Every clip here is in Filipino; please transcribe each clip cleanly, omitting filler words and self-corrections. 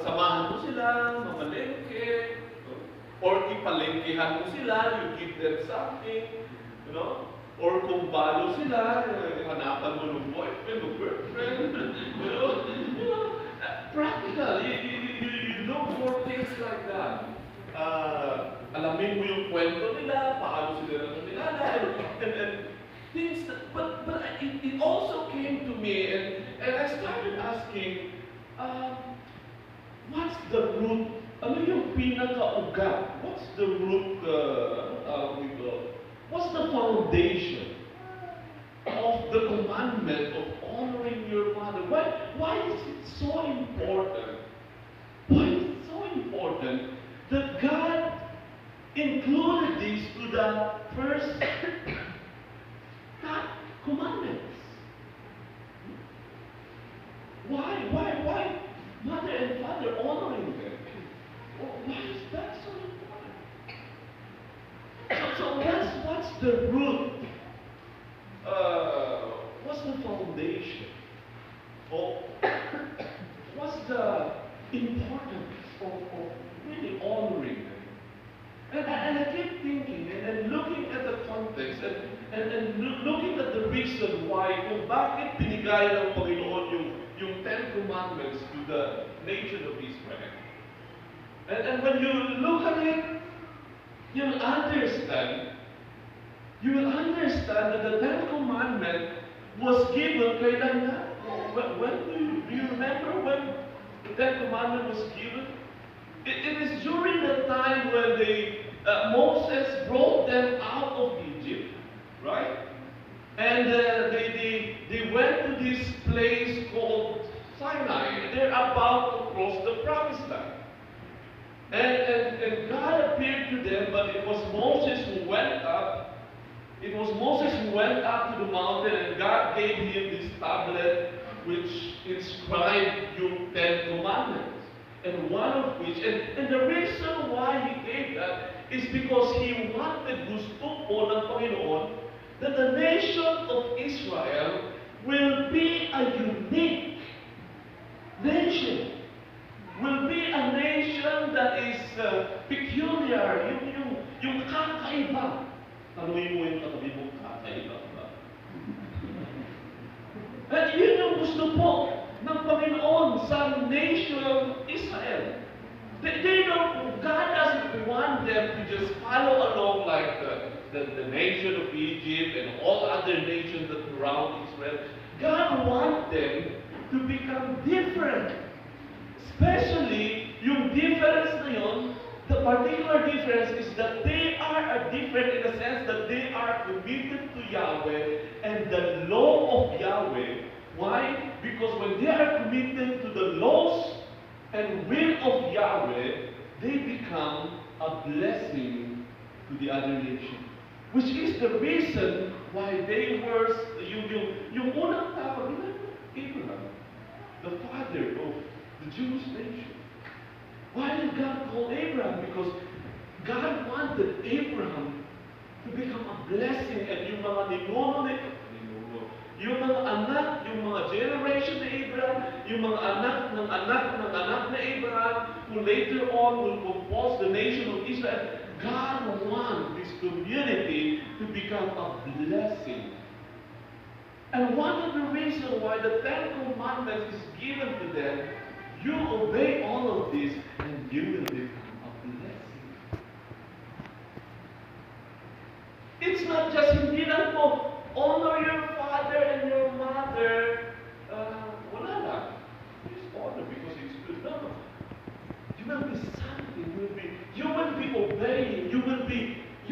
samahan mo sila, mamalengke, or ipalengkehan mo sila, you give them something, you know? Or kung balo sila, hanapan mo ng boyfriend o girlfriend, you know, practical, you look for things like that. Alamin mo yung kwento nila, paano sila nakilala, and things that, but it also came to me, and I started asking, what's the root? Ano yung pinaka-ugat? What's the root, what's the foundation of the commandment of honoring your mother? Why is it so important? Why is it so important that God included this to the first commandments? Why mother and father honoring them? Why is that so important? So what's the root? What's the foundation? What's the importance of really honoring them? And I keep thinking and looking at the context and looking at the reason why kung bakit binigay ng Panginoon yung Ten Commandments to the nation of Israel. And when you look at it, you will understand that the Ten Commandment was given kailan na? When do you remember when the Ten Commandment was given? It is during the time when Moses brought them out of Egypt, right? And they went to this place called Sinai. They're about to cross the Promised Land. And God appeared to them, but it was Moses who went up. It was Moses who went up to the mountain, and God gave him this tablet which inscribed yung Ten Commandments. And one of which, and the reason why he gave that is because he wanted, gusto po ng Panginoon, that the nation of Israel will be a unique nation. Will be a nation that is peculiar, yung kakaiba. Tanungin mo yung katabi mo, kakaiba ba? At yun yung gusto po ng Panginoon sa nation of Israel. They don't, God doesn't want them to just follow along like the nation of Egypt and all other nations that surround Israel. God wants them to become different. Especially, yung difference na yun, the particular difference is that they are different in the sense that they are committed to Yahweh and the law of Yahweh. Why? Because when they are committed to the laws and will of Yahweh, they become a blessing to the other nation. Which is the reason why they were, yung unang tao, Abraham, the father of the Jewish nation. Why did God call Abraham? Because God wanted Abraham to become a blessing, and yung mga ninuno nito, yung mga anak, yung mga generation ni Abraham, yung mga anak ng anak ng anak ni Abraham, who later on will compose the nation of Israel. God wants this community to become a blessing. And one of the reasons why the Ten Commandments is given to them, you obey all of this, and you will become a blessing. It's not just hindi lang po, honor your father and your mother. Wala lang. Just honor because it's good. No. You will be something. You will be obeying. You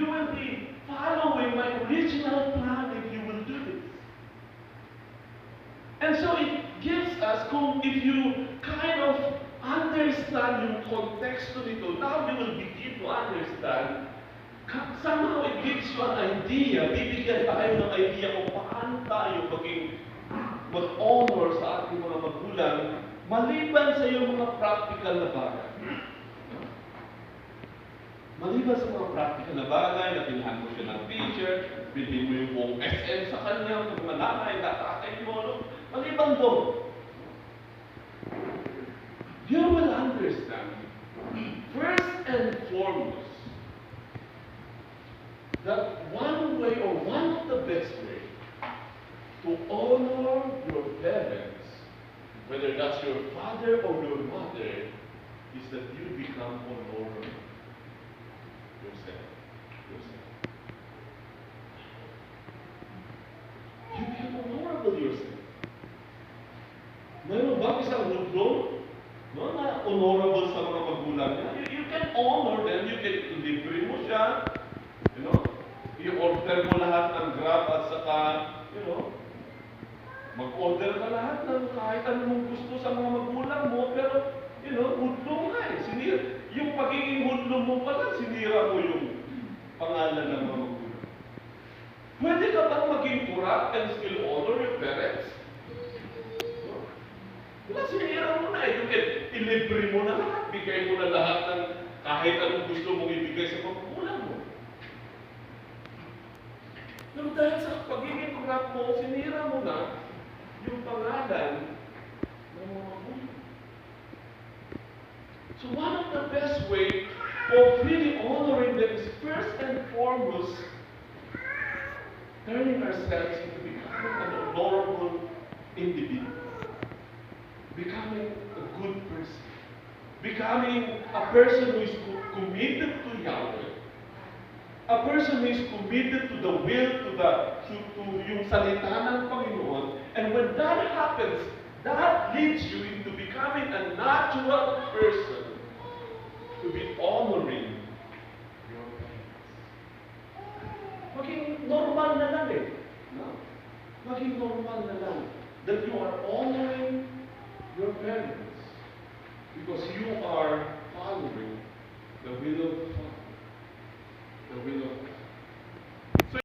will be following my original plan if you will do this. And so it gives us, if you kind of understand yung context nito, now you will begin to understand. Somehow it gives you an idea, bibigyan tayo ng idea kung paano tayo mag-honor sa ating mga magulang, maliban sa iyong mga practical na bagay. Maliban sa mga practical na bagay, na bilhan mo siya ng teacher, bilhin mo yung buong SM sa kanya, kung mananay, tatakay mo, no? Maliban doon, you will understand father or your mother is that you become honorable yourself. You become honorable yourself. Mayroon ba isang hudlo na honorable sa mga magulang niya? You can honor them, you can libre mo siya, you know, i-order mo lahat ng Grab at saka, you know, mag-order ka lahat ng kahit anong gusto sa mga magulang mo, pero, you know, hudlo nga eh. Yung pagiging hudlo mo pala, sinira mo yung pangalan ng mga magulang. Pwede ka bang maging corrupt and still honor your parents? Wala, sinira mo na eh. You can ilibre mo na lahat, bigay mo na lahat ng kahit anong gusto mong ibigay sa mga magulang mo. Pero dahil sa pagiging corrupt mo, sinira mo na yung pangalan ng mga magulang. So one of the best way of really honoring them is first and foremost turning ourselves into becoming an honorable individual. Becoming a good person. Becoming a person who is committed to Yahweh. A person who is committed to the will, to yung salita ng Panginoon. And when that happens, that leads you into becoming a natural person to be honoring your parents. Maging normal na lang eh. No? Maging normal na lang that you are honoring your parents because you are